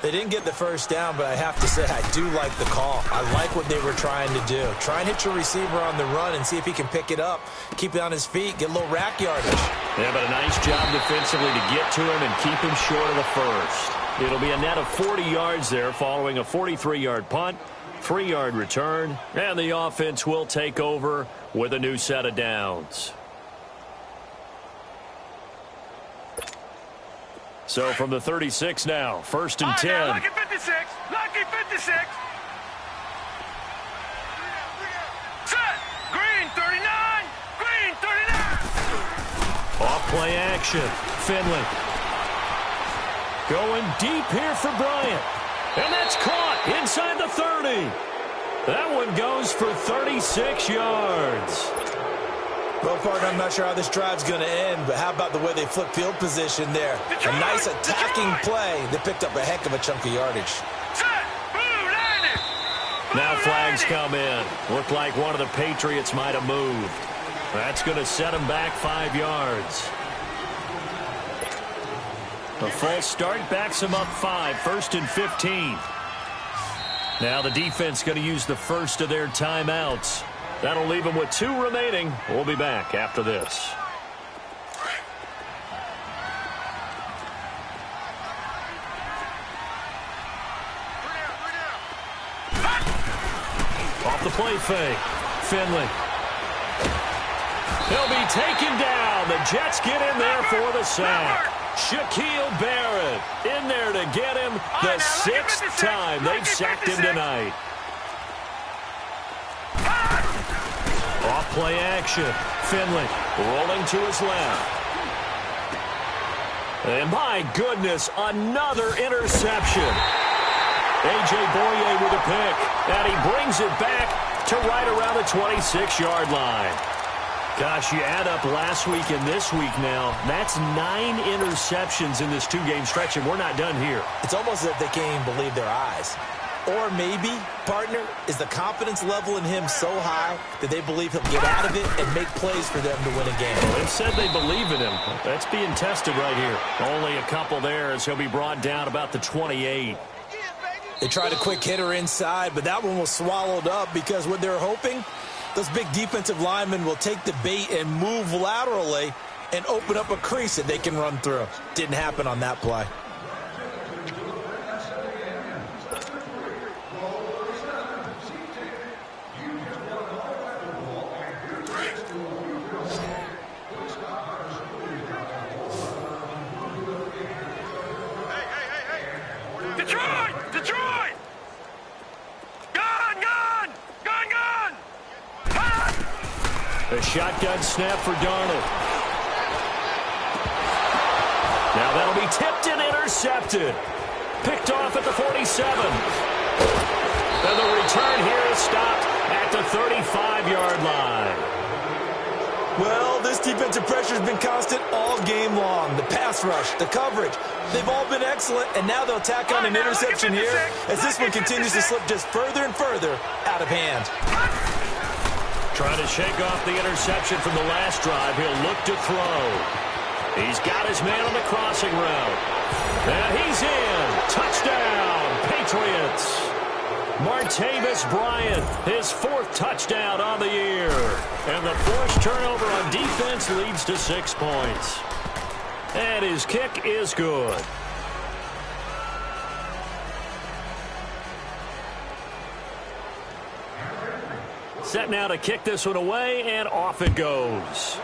D: They didn't get the first down, but I have to say I do like the call. I like what they were trying to do. Try and hit your receiver on the run and see if he can pick it up. Keep it on his feet, get a little rack yardage.
C: Yeah, but a nice job defensively to get to him and keep him short of the first. It'll be a net of 40 yards there following a 43-yard punt, 3-yard return, and the offense will take over with a new set of downs. So from the 36 now, 1st and 10.
E: Lucky 56. Lucky 56. Set. Green 39. Green 39.
C: Off play action. Finley. Going deep here for Bryant. And that's caught inside the 30. That one goes for 36 yards.
D: Well, partner, I'm not sure how this drive's going to end, but how about the way they flip field position there? A nice attacking play that picked up a heck of a chunk of yardage.
C: Now flags come in. Looked like one of the Patriots might have moved. That's going to set them back 5 yards. A false start backs them up 5, 1st and 15. Now the defense going to use the first of their timeouts. That'll leave them with 2 remaining. We'll be back after this. off the play fake. Finley. He'll be taken down. The Jets get in there for the sack. Shaquille Barrett in there to get him the sixth time they've sacked him tonight. Off play action. Finley rolling to his left. And my goodness, another interception. A.J. Boye with a pick. And he brings it back to right around the 26-yard line. Gosh, you add up last week and this week now, that's 9 interceptions in this two-game stretch, and we're not done here.
D: It's almost as if they can't even believe their eyes. Or maybe, partner, is the confidence level in him so high that they believe he'll get out of it and make plays for them to win a game.
C: Well, they've said they believe in him. That's being tested right here. Only a couple there as he'll be brought down about the 28.
D: They tried a quick hitter inside, but that one was swallowed up because what they're hoping, those big defensive linemen will take the bait and move laterally and open up a crease that they can run through. Didn't happen on that play.
E: Detroit! Gun!
C: A shotgun snap for Darnold. Now that'll be tipped and intercepted. Picked off at the 47. And the return here is stopped at the 35-yard line.
D: Well, this defensive pressure has been constant all game long. The pass rush, the coverage, they've all been excellent, and now they'll tack on an interception here as this one continues to slip just further and further out of hand.
C: Trying to shake off the interception from the last drive. He'll look to throw. He's got his man on the crossing route. And he's in. Touchdown, Patriots. Martavis Bryant, his 4th touchdown on the year. And the forced turnover on defense leads to 6 points. And his kick is good. Set now to kick this one away, and off it goes.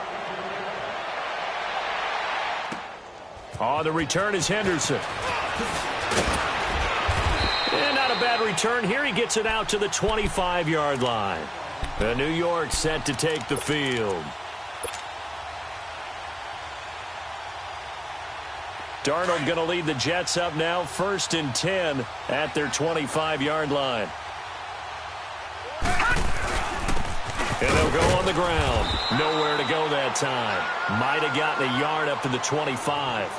C: On the return is Henderson. And not a bad return here. He gets it out to the 25-yard line. And New York set to take the field. Darnold going to lead the Jets up now, 1st and 10 at their 25-yard line. And they'll go on the ground. Nowhere to go that time. Might have gotten a yard up to the 25.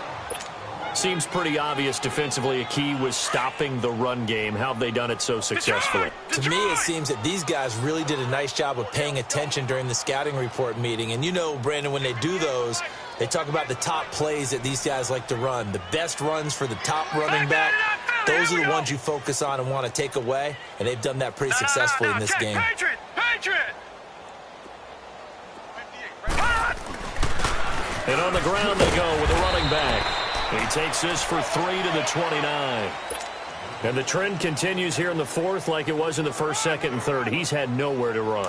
C: Seems pretty obvious defensively a key was stopping the run game. How have they done it so successfully?
D: To me, it seems that these guys really did a nice job of paying attention during the scouting report meeting. And you know, Brandon, when they do those, they talk about the top plays that these guys like to run. The best runs for the top running back, those are the ones you focus on and want to take away. And they've done that pretty successfully in this game.
E: Patriot!
C: And on the ground they go with a running back. He takes this for 3 to the 29. And the trend continues here in the 4th like it was in the 1st, 2nd, and 3rd. He's had nowhere to run.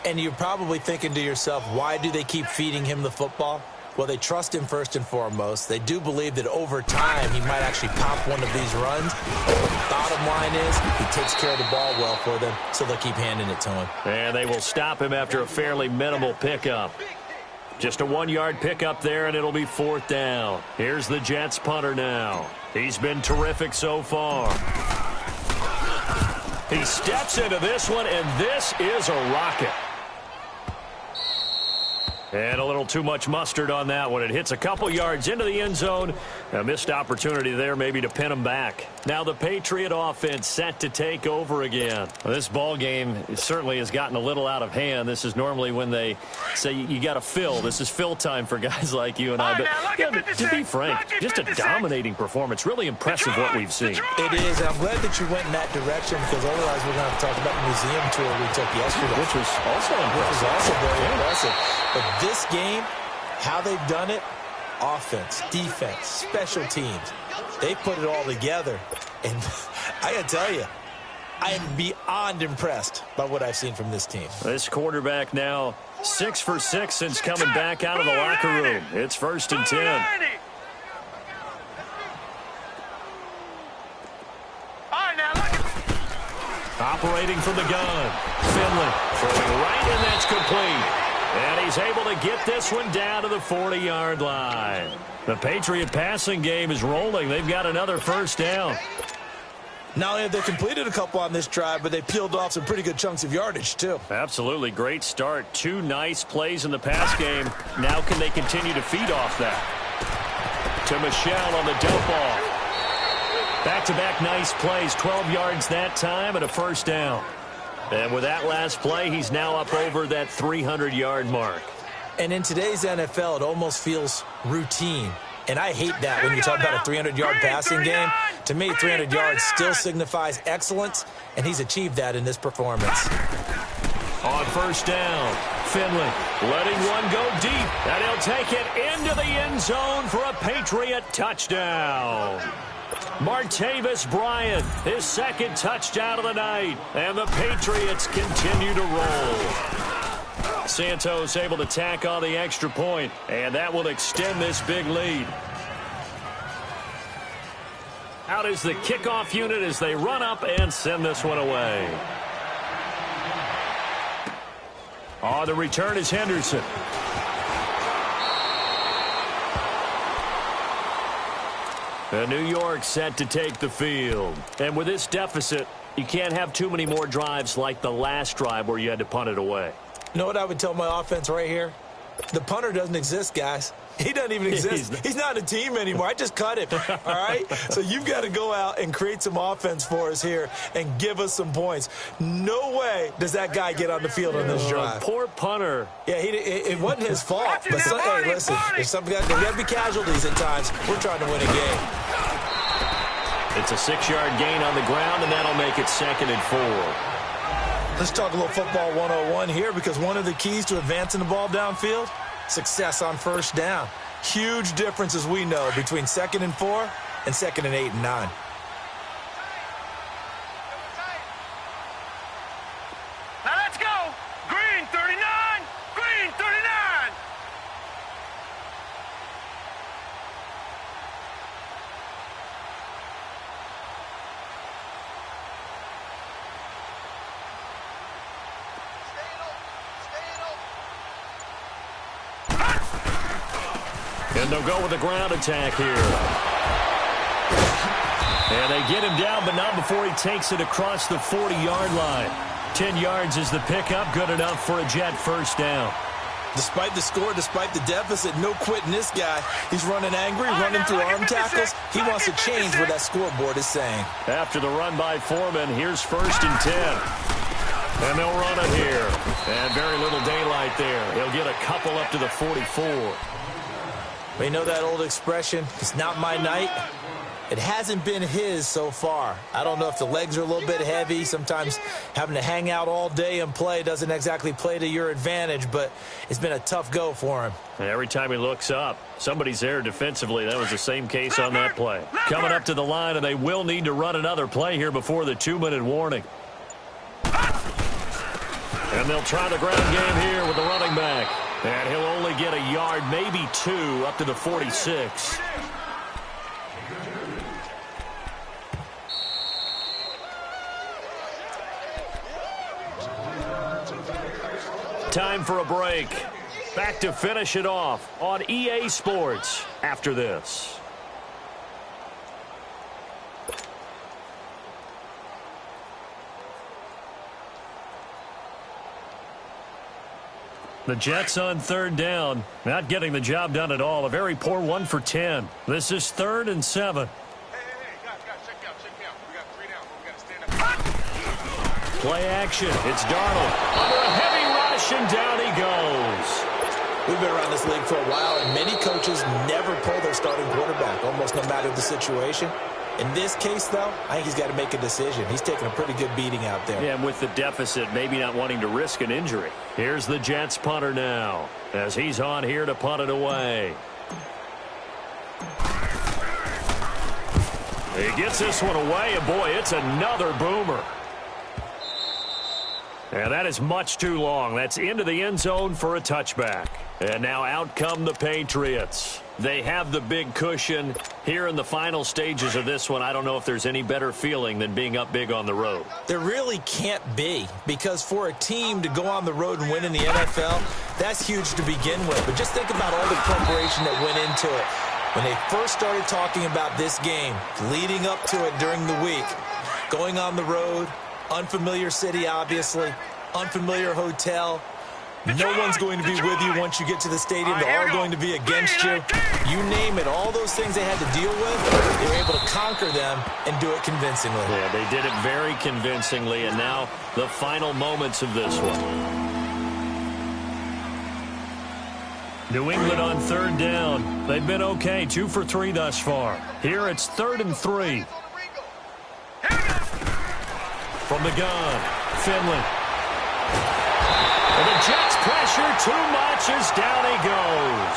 D: And you're probably thinking to yourself, why do they keep feeding him the football? Well, they trust him first and foremost. They do believe that over time he might actually pop one of these runs. But the bottom line is he takes care of the ball well for them, so they'll keep handing it to him.
C: And they will stop him after a fairly minimal pickup. Just a 1-yard pickup there, and it'll be 4th down. Here's the Jets punter now. He's been terrific so far. He steps into this one, and this is a rocket. And a little too much mustard on that one. It hits a couple yards into the end zone. A missed opportunity there maybe to pin him back. Now the Patriot offense set to take over again. Well, this ball game certainly has gotten a little out of hand. This is normally when they say you got to fill. This is fill time for guys like you and I. But you know, to be frank, just a dominating performance. Really impressive what we've seen.
D: It is, and I'm glad that you went in that direction because otherwise we're going to have to talk about the museum tour we took yesterday.
C: Which was also impressive.
D: Which was also very impressive. But this game, how they've done it, offense, defense, special teams, they put it all together. And I got to tell you, I am beyond impressed by what I've seen from this team.
C: This quarterback now 6 for 6 since coming back out of the locker room. It's 1st and 10. Operating from the gun. Finley throwing right, and that's complete. And he's able to get this one down to the 40-yard line. The Patriot passing game is rolling. They've got another 1st down.
D: Not only have they completed a couple on this drive, but they peeled off some pretty good chunks of yardage, too.
C: Absolutely. Great start. 2 nice plays in the pass game. Now can they continue to feed off that? To Michelle on the dump off. Back-to-back nice plays. 12 yards that time and a 1st down. And with that last play, he's now up over that 300-yard mark.
D: And in today's NFL, it almost feels routine. And I hate that when you talk about a 300-yard passing game. To me, 300 yards still signifies excellence, and he's achieved that in this performance.
C: On 1st down, Finley letting one go deep, and he'll take it into the end zone for a Patriot touchdown. Martavis Bryant, his 2nd touchdown of the night, and the Patriots continue to roll. Santos able to tack on the extra point, and that will extend this big lead. Out is the kickoff unit as they run up and send this one away. On the return is Henderson. And New York set to take the field. And with this deficit, you can't have too many more drives like the last drive where you had to punt it away.
D: You know what I would tell my offense right here? The punter doesn't exist, guys. He doesn't even exist. He's not a team anymore. I just cut him, all right? So you've got to go out and create some offense for us here and give us some points. No way does that guy get on the field on this drive.
C: Poor punter.
D: Yeah, it wasn't his fault. But hey, listen, there's there got to be casualties at times. We're trying to win a game.
C: It's a 6-yard gain on the ground, and that'll make it 2nd and 4.
D: Let's talk a little football 101 here, because one of the keys to advancing the ball downfield, success on 1st down. Huge difference, as we know, between 2nd and 4 and 2nd and 8 and 9.
E: Now let's go. Green 39. Green 39.
C: And they'll go with the ground attack here. And they get him down, but not before he takes it across the 40-yard line. 10 yards is the pickup, good enough for a Jet 1st down.
D: Despite the score, despite the deficit, no quitting this guy. He's running angry, running through arm tackles. He wants to change what that scoreboard is saying.
C: After the run by Foreman, here's 1st and 10. And they'll run it here. And very little daylight there. He'll get a couple up to the 44.
D: We know that old expression, it's not my night. It hasn't been his so far. I don't know if the legs are a little bit heavy. Sometimes having to hang out all day and play doesn't exactly play to your advantage, but it's been a tough go for him.
C: And every time he looks up, somebody's there defensively. That was the same case on that play. Coming up to the line, and they will need to run another play here before the 2-minute warning. And they'll try the ground game here with the running back. And he'll only get a yard, maybe 2, up to the 46. Time for a break. Back to finish it off on EA Sports after this. The Jets on 3rd down, not getting the job done at all. A very poor 1 for 10. This is 3rd and 7.
E: Hey, guys, check out. We got 3 down. We got to stand up.
C: Play action. It's Darnold. Under a heavy rush, and down he goes.
D: We've been around this league for a while, and many coaches never pull their starting quarterback, almost no matter the situation. In this case, though, I think he's got to make a decision. He's taking a pretty good beating out there.
C: Yeah, and with the deficit, maybe not wanting to risk an injury. Here's the Jets punter now, as he's on here to punt it away. He gets this one away, and boy, it's another boomer. And that is much too long. That's into the end zone for a touchback. And now out come the Patriots. They have the big cushion here in the final stages of this one. I don't know if there's any better feeling than being up big on the road.
D: There really can't be, because for a team to go on the road and win in the NFL, that's huge to begin with. But just think about all the preparation that went into it. When they first started talking about this game, leading up to it during the week, going on the road, unfamiliar city, obviously, unfamiliar hotel. No one's going to be with you once you get to the stadium. They're all going to be against you. You name it, all those things they had to deal with, they were able to conquer them and do it convincingly.
C: Yeah, they did it very convincingly, and now the final moments of this one. New England on third down. They've been okay, 2 for 3 thus far. Here it's 3rd and 3. From the gun, Finley. And the Jets pressure too much as down he goes.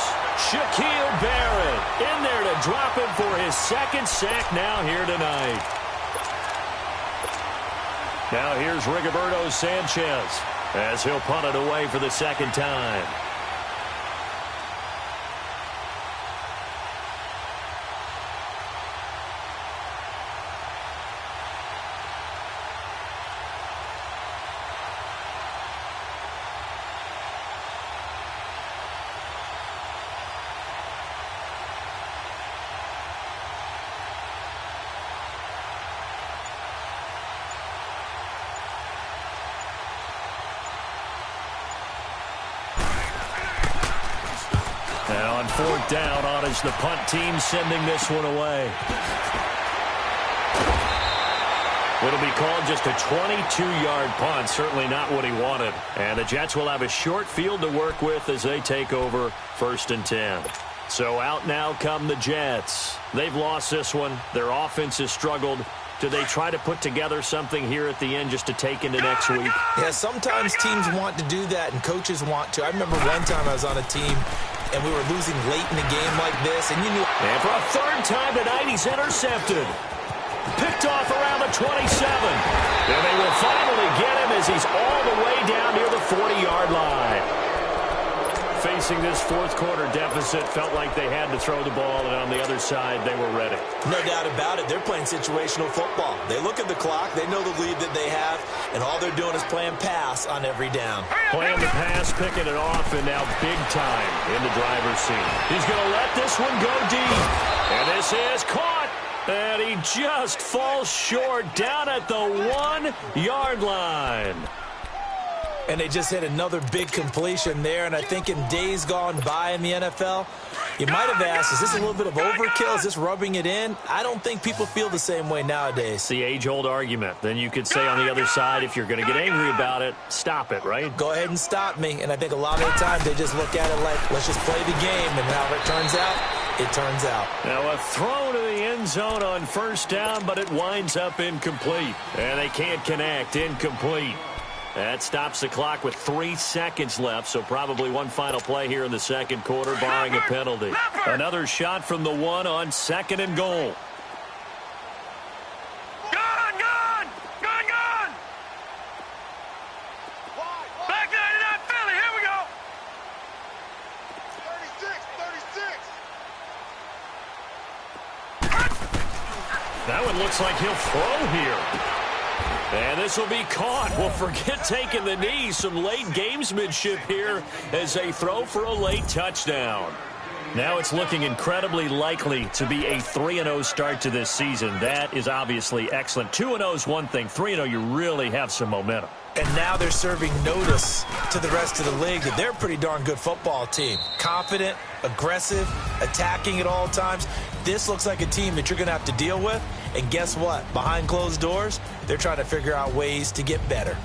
C: Shaquille Barrett in there to drop him for his 2nd sack now here tonight. Now here's Rigoberto Sanchez as he'll punt it away for the 2nd time. Now on 4th down, on is the punt team sending this one away. It'll be called just a 22-yard punt, certainly not what he wanted. And the Jets will have a short field to work with as they take over 1st and 10. So out now come the Jets. They've lost this one. Their offense has struggled. Do they try to put together something here at the end just to take into next week?
D: Yeah, sometimes teams want to do that and coaches want to. I remember one time I was on a team and we were losing late in the game like this, and you knew.
C: And for a 3rd time tonight, he's intercepted. Picked off around the 27. And they will finally get him as he's all the way down near the 40-yard line. Facing this 4th quarter deficit, felt like they had to throw the ball, and on the other side, they were ready.
D: No doubt about it. They're playing situational football. They look at the clock, they know the lead that they have, and all they're doing is playing pass on every down.
C: Playing the pass, picking it off, and now big time in the driver's seat. He's going to let this one go deep. And this is caught. And he just falls short down at the 1-yard line.
D: And they just hit another big completion there. And I think in days gone by in the NFL, you might have asked, is this a little bit of overkill? Is this rubbing it in? I don't think people feel the same way nowadays.
C: It's the age-old argument. Then you could say on the other side, if you're going to get angry about it, stop it, right?
D: Go ahead and stop me. And I think a lot of the times they just look at it like, let's just play the game. And how it turns out, it turns out.
C: Now a throw to the end zone on 1st down, but it winds up incomplete. And they can't connect. Incomplete. That stops the clock with 3 seconds left, so probably one final play here in the 2nd quarter, barring a penalty. Another shot from the 1 on 2nd and goal.
E: Gone! Back 99, Philly, here we go!
C: 36. That one looks like he'll throw here. And this will be caught. Well, forget taking the knee. Some late gamesmanship here as they throw for a late touchdown. Now it's looking incredibly likely to be a 3-0 start to this season. That is obviously excellent. 2-0 is one thing. 3-0, you really have some momentum.
D: And now they're serving notice to the rest of the league that they're a pretty darn good football team. Confident, aggressive, attacking at all times. This looks like a team that you're going to have to deal with. And guess what? Behind closed doors, they're trying to figure out ways to get better.